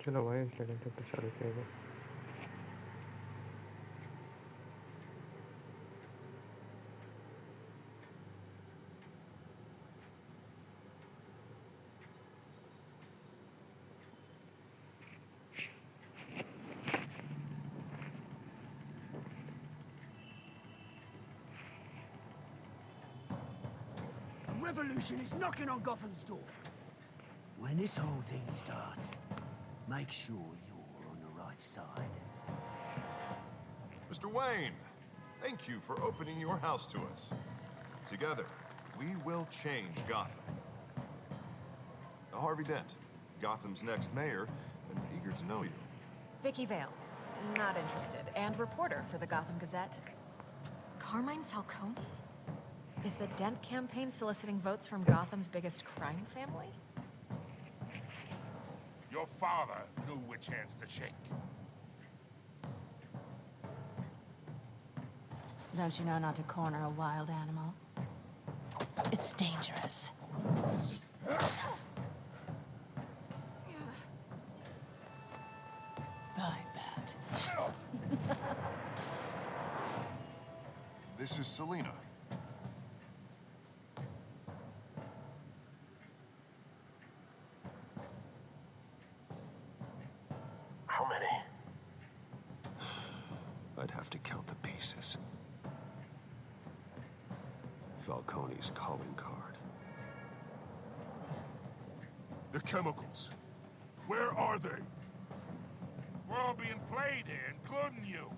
चलो भाई second chapter चालू किया जाए. A revolution is knocking on Gotham's door. When this whole thing starts, make sure you're on the right side. Mr. Wayne, thank you for opening your house to us. Together, we will change Gotham. Harvey Dent, Gotham's next mayor, and eager to know you. Vicky Vale, not interested, and reporter for the Gotham Gazette. Carmine Falcone? Is the Dent campaign soliciting votes from Gotham's biggest crime family? Your father knew which hands to shake. Don't you know not to corner a wild animal? It's dangerous. I bet. This is Selina. How many? I'd have to count the pieces. Falcone's calling card. The chemicals. Where are they? We're all being played here, including you.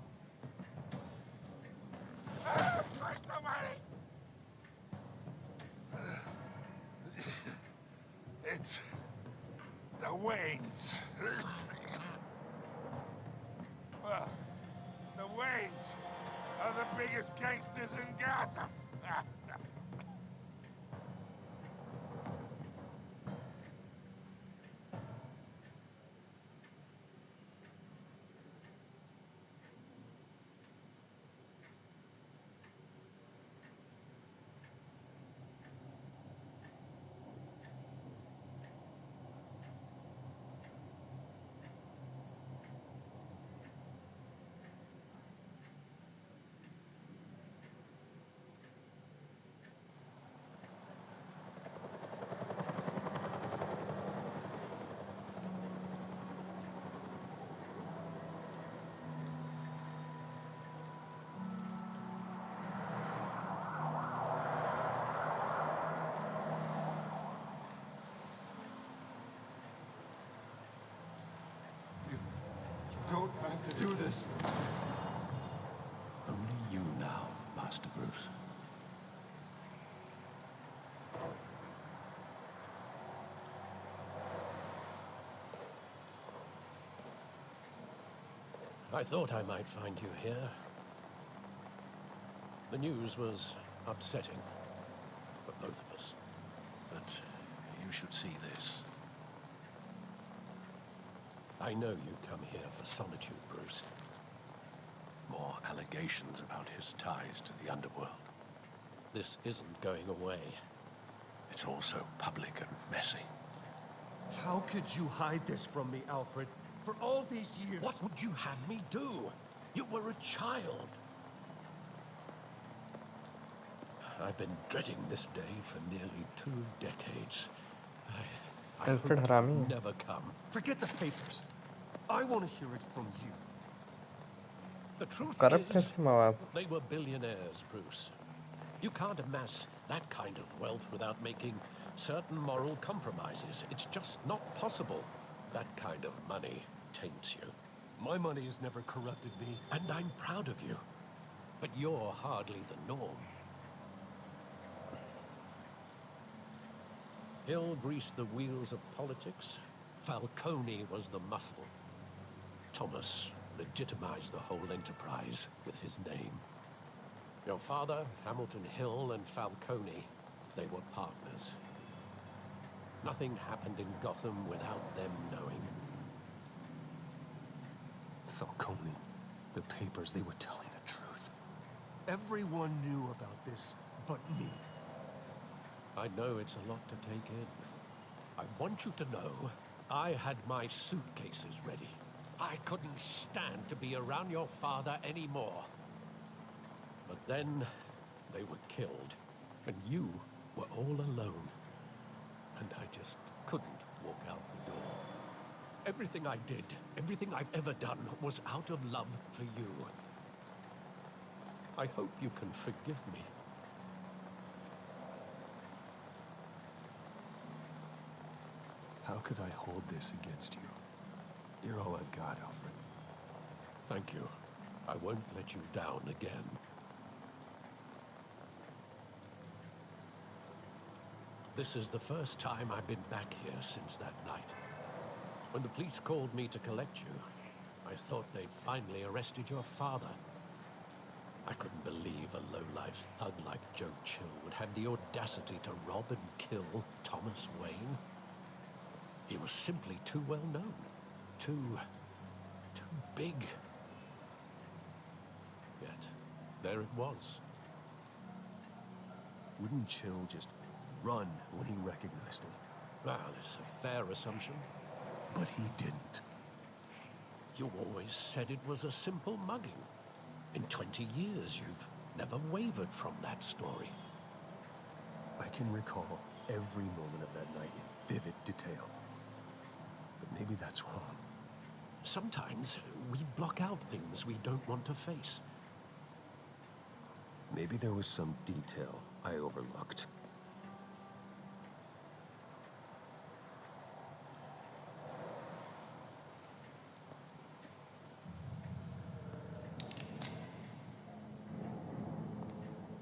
Christ almighty! It's... the Waynes. Well, the Waynes are the biggest gangsters in Gotham. Don't have to do this. Only you now, Master Bruce. I thought I might find you here. The news was upsetting for both of us. But you should see this. I know you come here for solitude, Bruce. More allegations about his ties to the underworld. This isn't going away. It's also public and messy. How could you hide this from me, Alfred? For all these years... What would you have me do? You were a child. I've been dreading this day for nearly 2 decades. I Alfred hoped it Harami. would never come. Forget the papers. I want to hear it from you. The truth Corrupt is, है इसके माँ बाप. they were billionaires, Bruce. You can't amass that kind of wealth without making certain moral compromises. It's just not possible. That kind of money taints you. My money has never corrupted me. And I'm proud of you. But you're hardly the norm. Hill greased the wheels of politics. Falcone was the muscle. Thomas legitimized the whole enterprise with his name. Your father, Hamilton Hill, and Falcone, they were partners. Nothing happened in Gotham without them knowing. Falcone, the papers, they were telling the truth. Everyone knew about this but me. I know it's a lot to take in. I want you to know I had my suitcases ready. I couldn't stand to be around your father anymore. But then they were killed, and you were all alone. And I just couldn't walk out the door. Everything I did, everything I've ever done, was out of love for you. I hope you can forgive me. How could I hold this against you? You're all I've got, Alfred. Thank you. I won't let you down again. This is the first time I've been back here since that night. When the police called me to collect you, I thought they'd finally arrested your father. I couldn't believe a low-life thug like Joe Chill would have the audacity to rob and kill Thomas Wayne. He was simply too well known. Too big. Yet, there it was. Wouldn't Chill just run when he recognized him? Well, it's a fair assumption. But he didn't. You always said it was a simple mugging. In 20 years, you've never wavered from that story. I can recall every moment of that night in vivid detail. But maybe that's wrong. Sometimes we block out things we don't want to face. Maybe there was some detail I overlooked.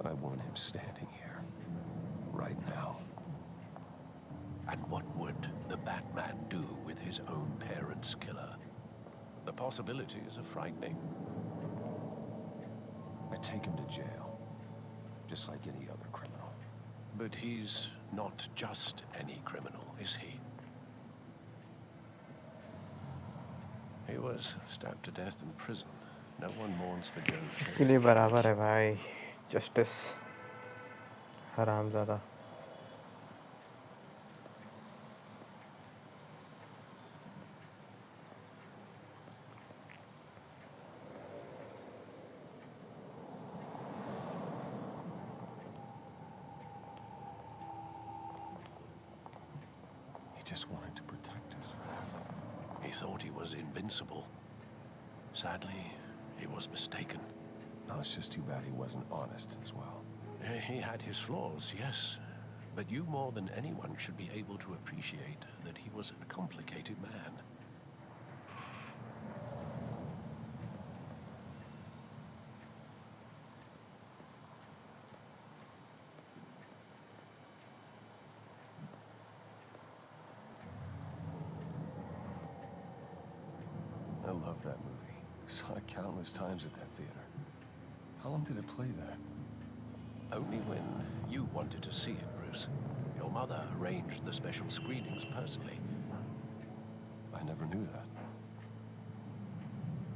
I want him standing here, right now. And what would the Batman do with his own parents' killer? The possibilities are frightening. I take him to jail, just like any other criminal. But he's not just any criminal, is he? He was stabbed to death in prison. No one mourns for Joe Chill. इसके लिए बराबर है भाई justice हरामजादा He just wanted to protect us. He thought he was invincible. Sadly, he was mistaken. Oh, it's just too bad he wasn't honest as well. He had his flaws, yes. But you more than anyone should be able to appreciate that he was a complicated man. I love that movie. Saw it countless times at that theater. How long did it play there? Only when you wanted to see it, Bruce. Your mother arranged the special screenings personally. I never knew that.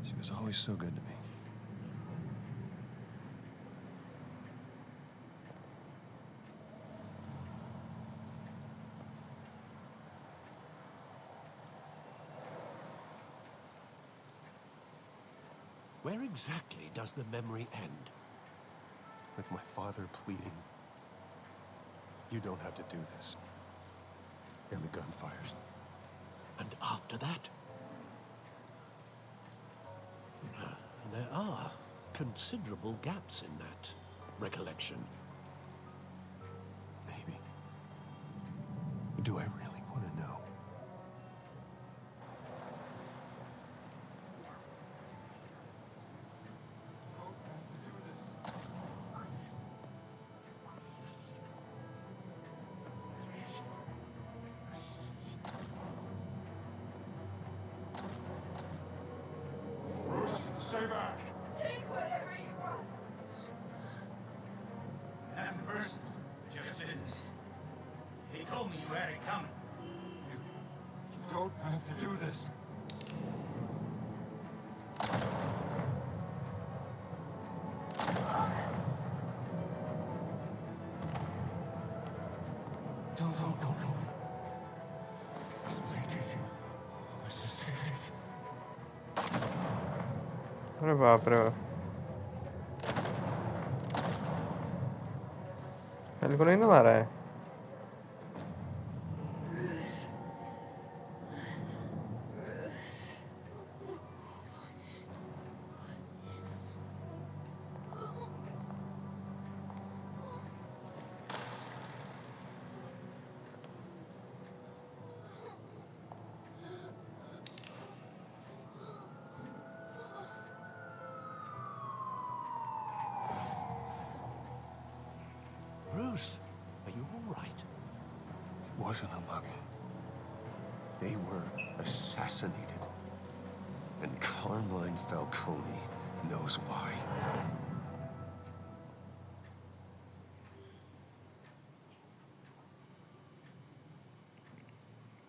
She was always so good to me. Where exactly does the memory end? With my father pleading, "You don't have to do this." And the gunfires. And after that? There are considerable gaps in that recollection. Maybe. Do I really want to know? Bruce, stay back. Take whatever you want. Nothing personal, just business. He told me you had it coming. You don't have to do this. Don't. He's making अरे बाप रे hello को नहीं ना मारा है Bruce, are you all right? It wasn't a mug. They were assassinated. And Carmine Falcone knows why.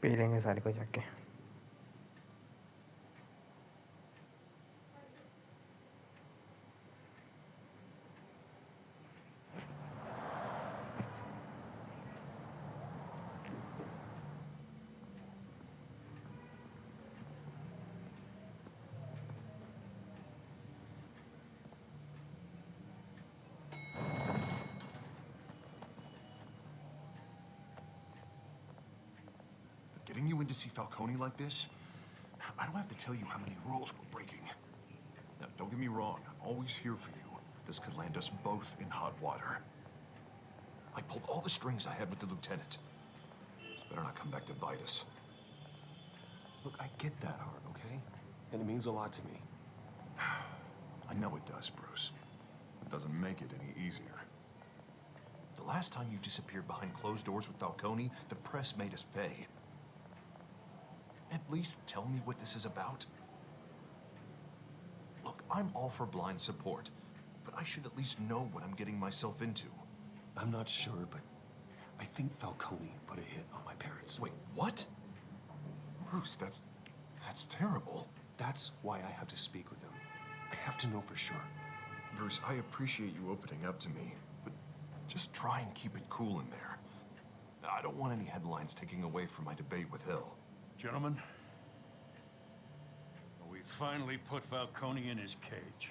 P लेंगे सारी को जाके Getting you in to see Falcone like this? I don't have to tell you how many rules we're breaking. Now, don't get me wrong. I'm always here for you. This could land us both in hot water. I pulled all the strings I had with the lieutenant. This better not come back to bite us. Look, I get that, Hart, okay? And it means a lot to me. I know it does, Bruce. It doesn't make it any easier. The last time you disappeared behind closed doors with Falcone, the press made us pay. At least tell me what this is about. Look, I'm all for blind support, but I should at least know what I'm getting myself into. I'm not sure, but I think Falcone put a hit on my parents. Wait, what? Bruce, that's terrible. That's why I have to speak with him. I have to know for sure. Bruce, I appreciate you opening up to me, but just try and keep it cool in there. I don't want any headlines taking away from my debate with Hill. Gentlemen, we finally put Falcone in his cage.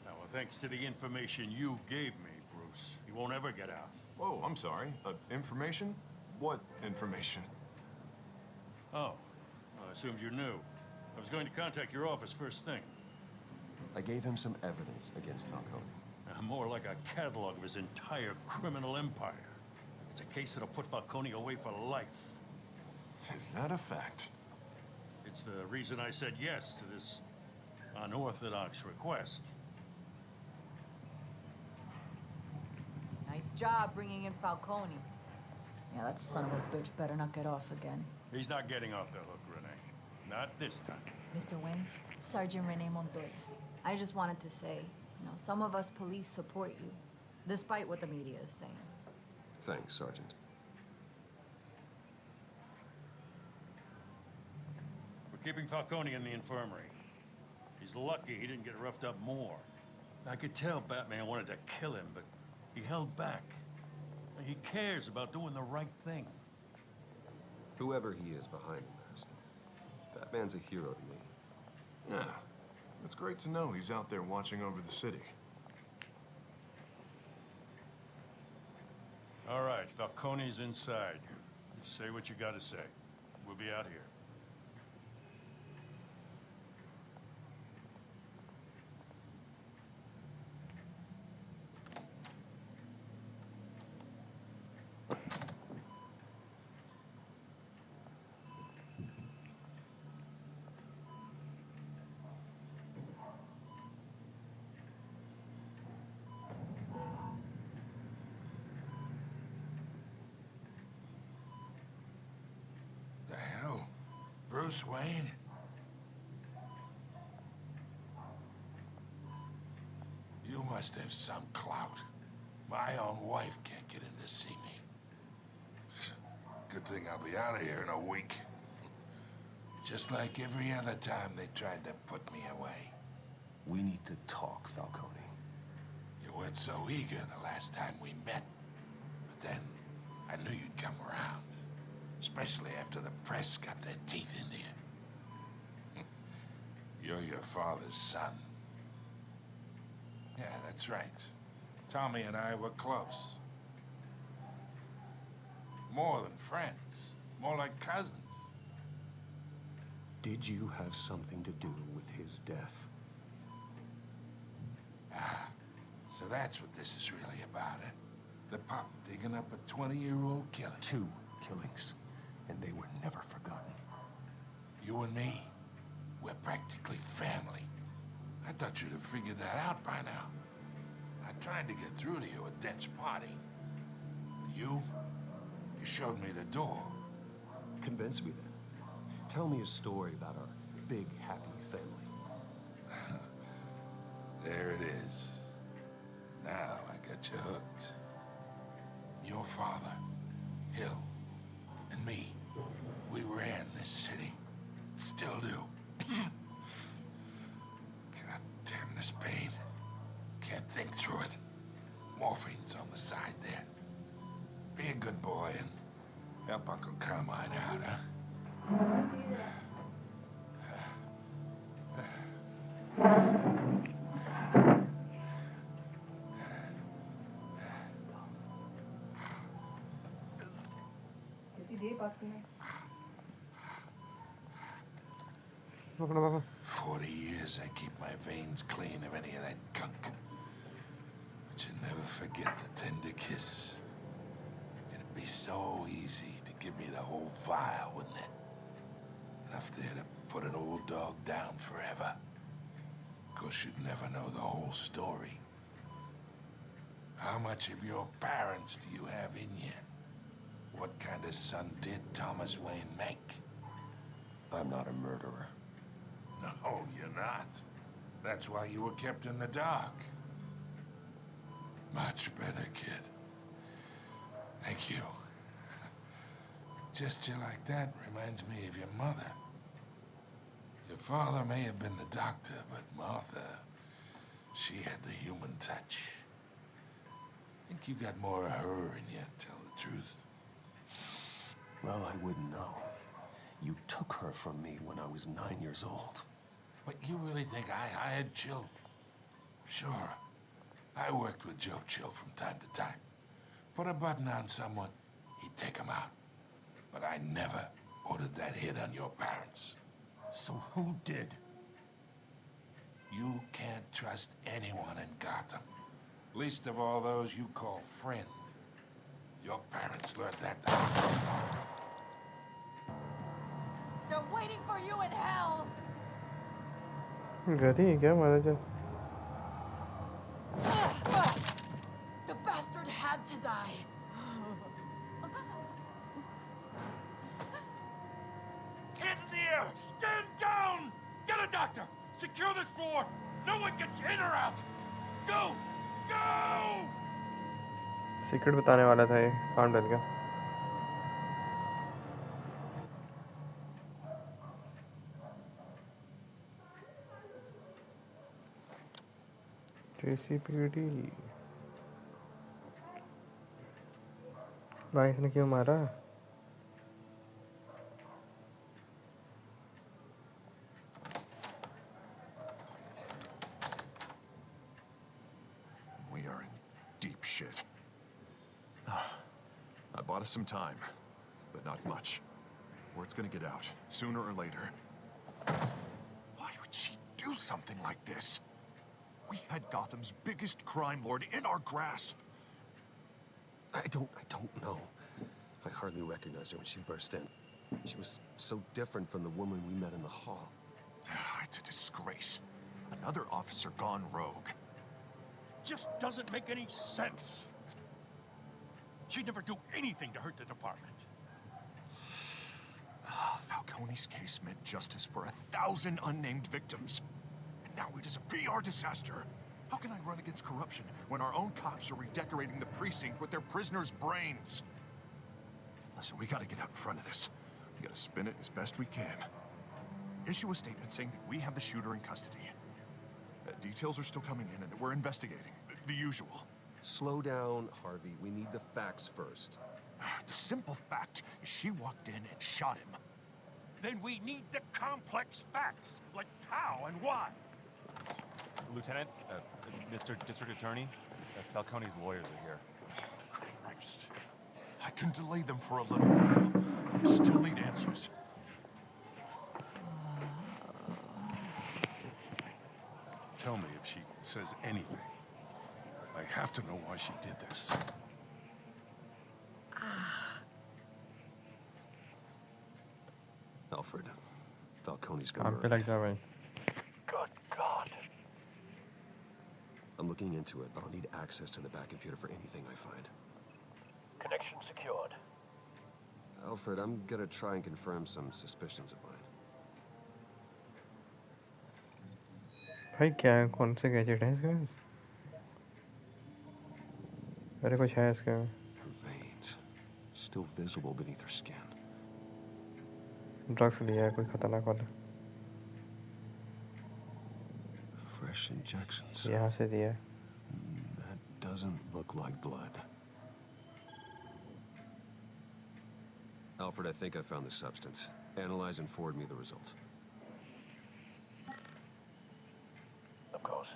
Now, thanks to the information you gave me, Bruce, he won't ever get out. Whoa, I'm sorry. Information? What information? Oh, I assumed you knew. I was going to contact your office first thing. I gave him some evidence against Falcone. More like a catalog of his entire criminal empire. It's a case that'll put Falcone away for life. Is that a fact? It's the reason I said yes to this unorthodox request. Nice job bringing in Falcone. Yeah, that son of a bitch better not get off again. He's not getting off the hook, Renee. Not this time. Mr. Wayne, Sergeant Renee Montoya. I just wanted to say, some of us police support you, despite what the media is saying. Thanks, Sergeant. We're keeping Falcone in the infirmary. He's lucky he didn't get roughed up more. I could tell Batman wanted to kill him, but he held back. He cares about doing the right thing. Whoever he is behind the mask, Batman's a hero to me. Yeah, it's great to know he's out there watching over the city. All right, Falcone's inside. You say what you gotta say. We'll be out here. The hell? Bruce Wayne? You must have some clout. My own wife can't get in to see me. Good thing I'll be out of here in a week. Just like every other time they tried to put me away. We need to talk, Falcone. You weren't so eager the last time we met. But then, I knew you'd come around. Especially after the press got their teeth into you. You're your father's son. Yeah, that's right. Tommy and I were close. More than friends. More like cousins. Did you have something to do with his death? Ah, so that's what this is really about, eh? The pup digging up a 20-year-old killer. 2 killings, and they were never forgotten. You and me, we're practically family. I thought you'd have figured that out by now. I tried to get through to you at Dent's party. You showed me the door. Convince me then. Tell me a story about our big, happy family. There it is. Now I got you hooked. Your father, Hill, and me, we ran this city. Still do. God damn this pain. Can't think through it. Morphine's on the side there. Be a good boy and help Uncle Carmine out, huh? Baba. 40 years I keep my veins clean of any of that gunk. But you never forget the tender kiss. It'd be so easy to give me the whole vial, wouldn't it? Enough there to put an old dog down forever. Of course, you'd never know the whole story. How much of your parents do you have in you? What kind of son did Thomas Wayne make? I'm not a murderer. No, you're not. That's why you were kept in the dark. Much better, kid. Thank you. Gesture like that reminds me of your mother. Your father may have been the doctor, but Martha, she had the human touch. I think you got more of her in you, tell the truth. Well, I wouldn't know. You took her from me when I was 9 years old. But you really think I hired Chill? Sure. I worked with Joe Chill from time to time. Put a button on someone, he'd take him out. But I never ordered that hit on your parents. So who did? You can't trust anyone in Gotham. Least of all those you call friend. Your parents learned that. They're waiting for you in hell! गधी है क्या मारा जा? The bastard had to die. Hands in the air! Stand down! Get a doctor! Secure this floor! No one gets in or out! Go! Go! Secret बताने वाला था ये, काम डल गया. JCPD. भाई इसने क्यों मारा? We are in deep shit. I bought us some time, but not much. Word's gonna get out, sooner or later. Why would she do something like this? We had Gotham's biggest crime lord in our grasp. I don't know. I hardly recognized her when she burst in. She was so different from the woman we met in the hall. It's a disgrace. Another officer gone rogue. Just doesn't make any sense. She'd never do anything to hurt the department. Falcone's case meant justice for 1,000 unnamed victims. And now it is a PR disaster. How can I run against corruption when our own cops are redecorating the precinct with their prisoners' brains? Listen, we gotta get out in front of this. We gotta spin it as best we can. Issue a statement saying that we have the shooter in custody. Details are still coming in and we're investigating. The usual. Slow down, Harvey. We need the facts first. The simple fact is she walked in and shot him. Then we need the complex facts, like how and why. Lieutenant, Mr. District Attorney, Falcone's lawyers are here. Christ. I can delay them for a little while. I still need answers. Tell me if she says anything. I have to know why she did this. Alfred, Falcone's been काम पे murdered. लग जा भाई. Good God. I'm looking into it, but I'll need access to the back computer for anything I find. Connection secured. Alfred, I'm gonna try and confirm some suspicions of mine. भाई क्या है, कौन से gadget है इसके पास? अरे कुछ है इसके में. Her veins, still visible beneath her skin. Drugs लिया है कोई खतरनाक वाला. Fresh injections. यहाँ से दिया है. That doesn't look like blood. Alfred, I think I found the substance. Analyze and forward me the result. Of course.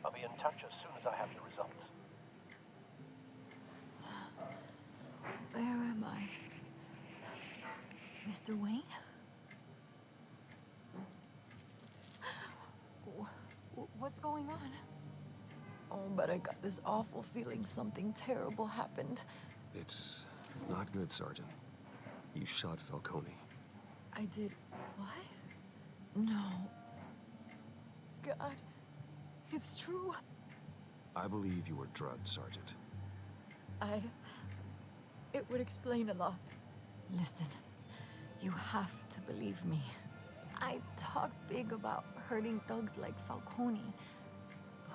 I'll be in touch as soon as I have the results. Where am I? Mr. Wayne? What's going on? Oh, but I got this awful feeling something terrible happened. It's not good, Sergeant. You shot Falcone. I did what? No. God, it's true. I believe you were drugged, Sergeant. It would explain a lot. Listen, you have to believe me. I talk big about hurting thugs like Falcone,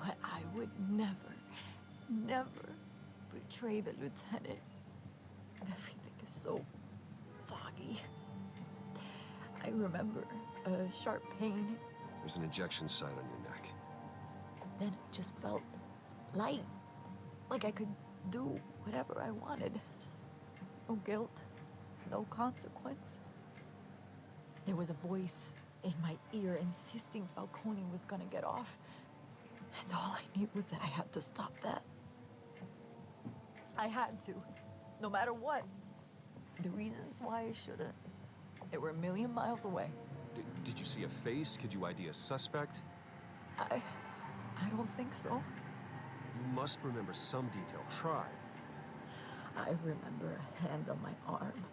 but I would never, never betray the lieutenant. Everything is so foggy. I remember a sharp pain, There's an injection site on your neck. then it just felt light, like I could do whatever I wanted. No guilt, no consequence. There was a voice in my ear insisting Falcone was gonna get off. And all I knew was that I had to stop that. I had to, no matter what. The reasons why I shouldn't, they were a million miles away. Did you see a face? Could you ID a suspect? I don't think so. You must remember some detail. Try. I remember a hand on my arm,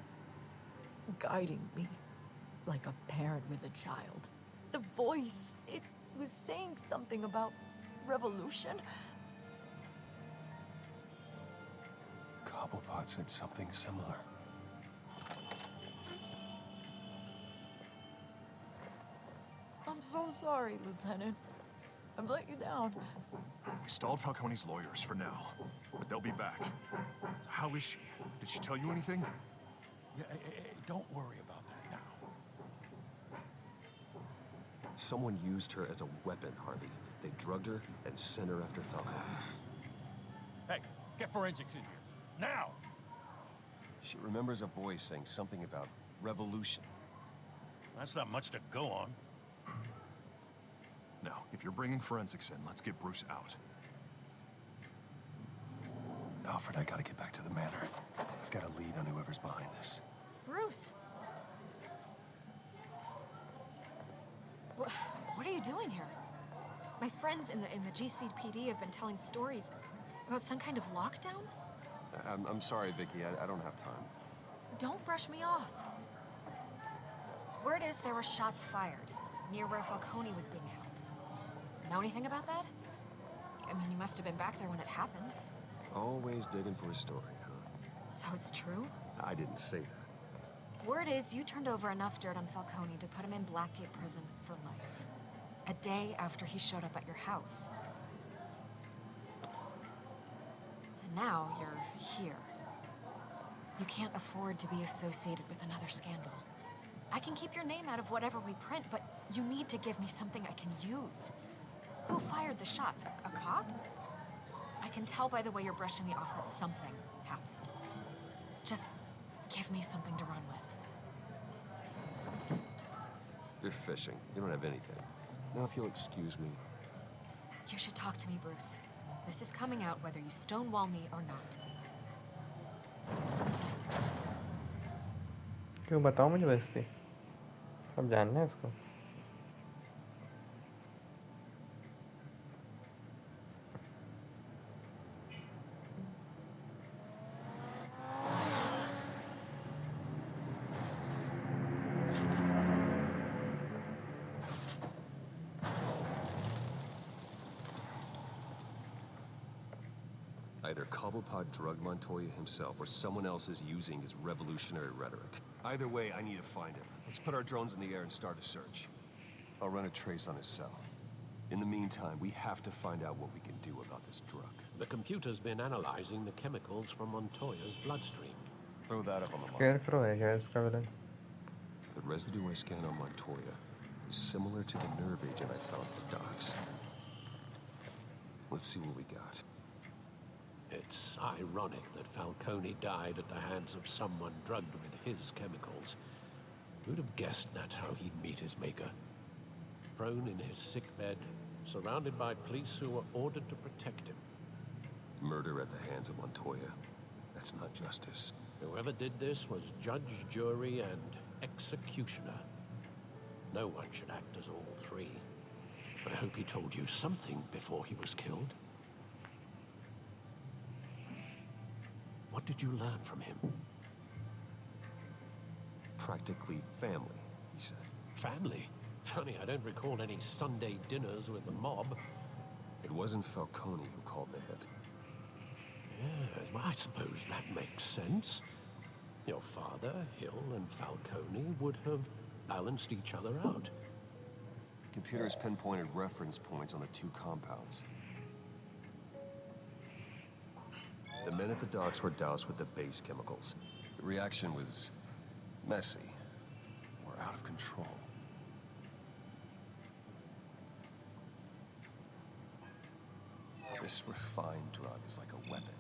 guiding me like a parent with a child. The voice, it was saying something about revolution. Cobblepot said something similar. I'm so sorry, Lieutenant. I've let you down. We stalled Falcone's lawyers for now, but they'll be back. How is she? Did she tell you anything? Yeah, don't worry about that now. Someone used her as a weapon, Harvey. They drugged her and sent her after Falcone. Hey, get forensics in here. Now! She remembers a voice saying something about revolution. That's not much to go on. Now, if you're bringing forensics in, let's get Bruce out. Alfred, I gotta get back to the manor. I've got a lead on whoever's behind this. Bruce! What are you doing here? My friends in the GCPD have been telling stories about some kind of lockdown? I'm sorry, Vicky. I don't have time. Don't brush me off. Word is there were shots fired near where Falcone was being held. Know anything about that? I mean, you must have been back there when it happened. Always digging for a story, huh? So it's true? I didn't say that. Word is you turned over enough dirt on Falcone to put him in Blackgate Prison for life. A day after he showed up at your house. And now you're here. You can't afford to be associated with another scandal. I can keep your name out of whatever we print, but you need to give me something I can use. Who fired the shots? A cop? I can tell by the way you're brushing me off that something happened. Just give me something to run with. You're fishing. You don't have anything. Now, if you'll excuse me. You should talk to me, Bruce. This is coming out whether you stonewall me or not. क्यों बताओ मुझे बेइज्जती सब जानना है इसको Either Cobblepot drugged Montoya himself or someone else is using his revolutionary rhetoric. Either way, I need to find him. Let's put our drones in the air and start a search. I'll run a trace on his cell. In the meantime, we have to find out what we can do about this drug. The computer's been analyzing the chemicals from Montoya's bloodstream. Throw that up on the map. Scarecrow है क्या इसका villain? The residue I scanned on Montoya is similar to the nerve agent I found at the docks. Let's see what we got. It's ironic that Falcone died at the hands of someone drugged with his chemicals. Who'd have guessed that's how he'd meet his maker? Prone in his sickbed, surrounded by police who were ordered to protect him. Murder at the hands of Montoya. That's not justice. Whoever did this was judge, jury, and executioner. No one should act as all three. I hope he told you something before he was killed. What did you learn from him? Practically family, he said. Family? Funny, I don't recall any Sunday dinners with the mob. It wasn't Falcone who called the hit. Yes, well, I suppose that makes sense. Your father, Hill, and Falcone would have balanced each other out. Computers pinpointed reference points on the two compounds. The men at the docks were doused with the base chemicals. The reaction was messy, or out of control. This refined drug is like a weapon.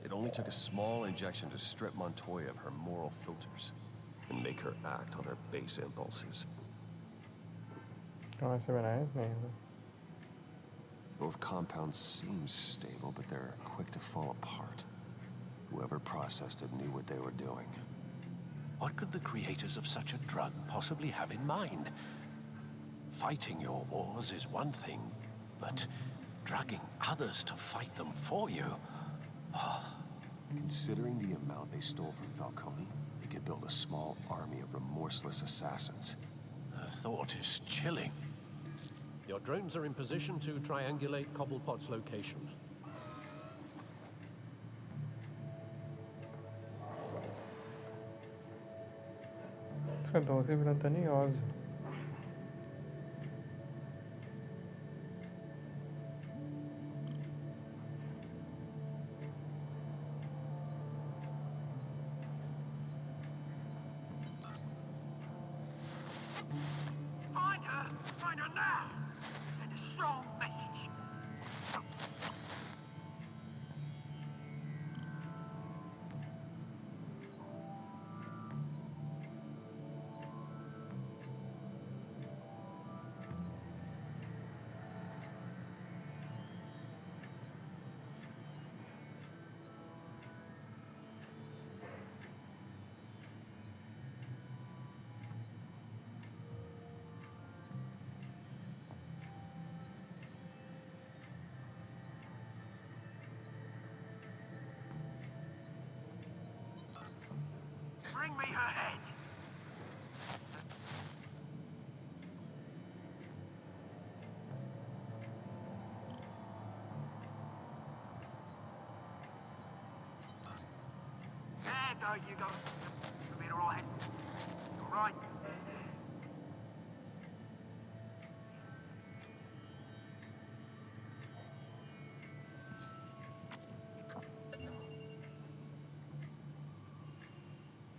It only took a small injection to strip Montoya of her moral filters and make her act on her base impulses. कहाँ से बनाया इसने? Both compounds seem stable, but they're quick to fall apart. Whoever processed it knew what they were doing. What could the creators of such a drug possibly have in mind? Fighting your wars is one thing, but drugging others to fight them for you? Considering the amount they stole from Falcone, they could build a small army of remorseless assassins. The thought is chilling. Your drones are in position to triangulate Cobblepot's location. इसका दोस्त ही villain था नहीं Oz. Find her now! Send a strong message. Bring me her head. There you go. You'll be all right. All right.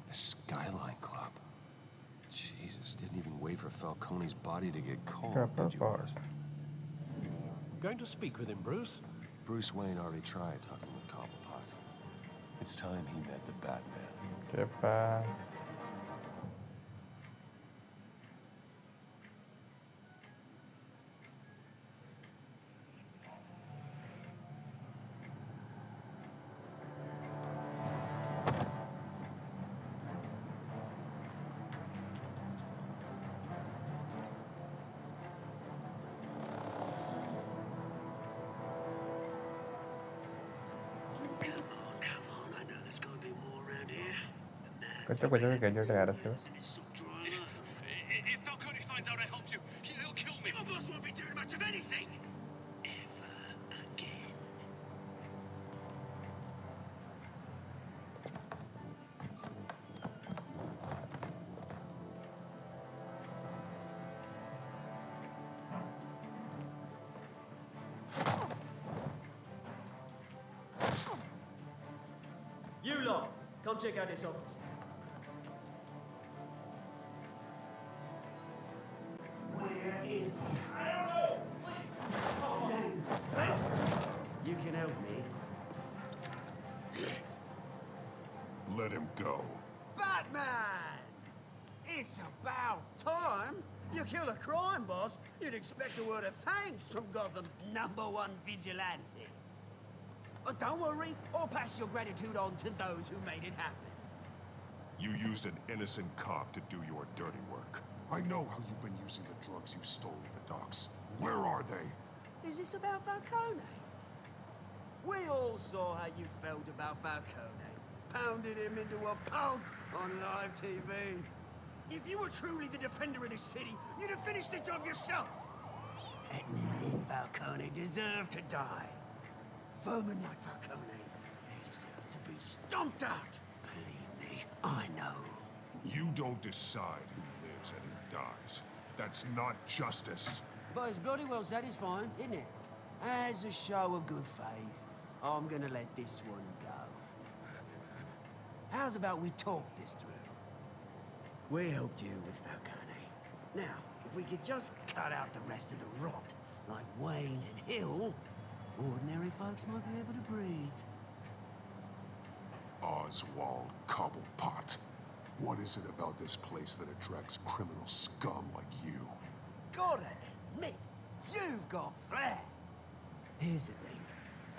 The Skyline Club. Jesus, didn't even wait for Falcone's body to get cold, did you, Oz? Going to speak with him, Bruce? Bruce Wayne already tried talking with Cobblepot. It's time he met the Batman. Goodbye. गजब गजब के gadget है यार इसके पास। Isn't it some drama? If Falcone finds out I helped you, he'll kill me. Your boss won't be doing much of anything. Ever again. You lot, come check out this office. You can help me. Let him go. Batman! It's about time. You kill a crime boss, you'd expect a word of thanks from Gotham's #1 vigilante. But don't worry, I'll pass your gratitude on to those who made it happen. You used an innocent cop to do your dirty work. I know how you've been using the drugs you stole at the docks. Where are they? Is this about Falcone? We all saw how you felt about Falcone. Pounded him into a pulp on live TV. If you were truly the defender of this city, you'd have finished the job yourself. Admit it, Falcone deserved to die. Vermin like Falcone, they deserve to be stomped out. Believe me, I know. You don't decide who lives and who dies. That's not justice. But it's bloody well satisfying, isn't it? As a show of good faith, I'm gonna let this one go. How's about we talk this through? We helped you with Falcone. Now, if we could just cut out the rest of the rot, like Wayne and Hill, ordinary folks might be able to breathe. Oswald Cobblepot. What is it about this place that attracts criminal scum like you? Gotta admit, you've got flair. Here's the thing.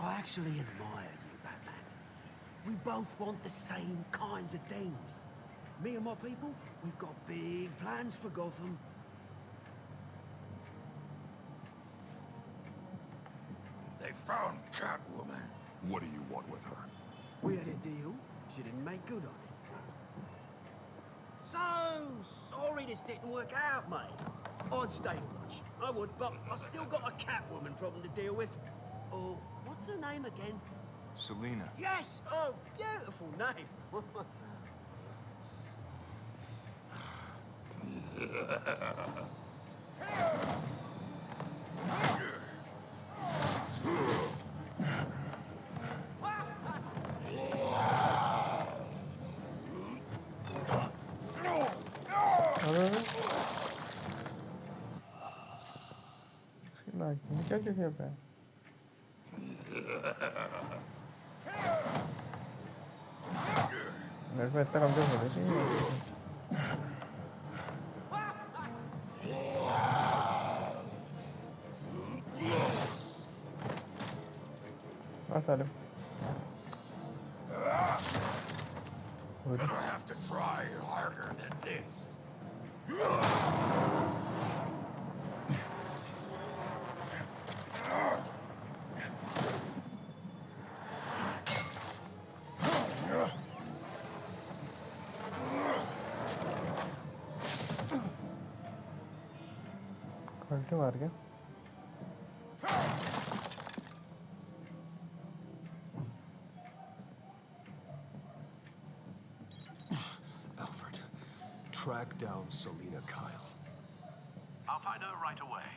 I actually admire you, Batman. We both want the same kinds of things. Me and my people, we've got big plans for Gotham. They found Catwoman. What do you want with her? We had a deal. She didn't make good on it. So sorry this didn't work out, mate. I'd stay to watch. I would, but I still got a Catwoman problem to deal with. Oh, what's her name again? Selina. Yes! Oh, beautiful name. क्या क्या किया पे मेरे को इतना कमजोर हो गई साले Gonna have to try harder than this. घंटे मार गया Alfred, track down Selina Kyle. I'll find her right away.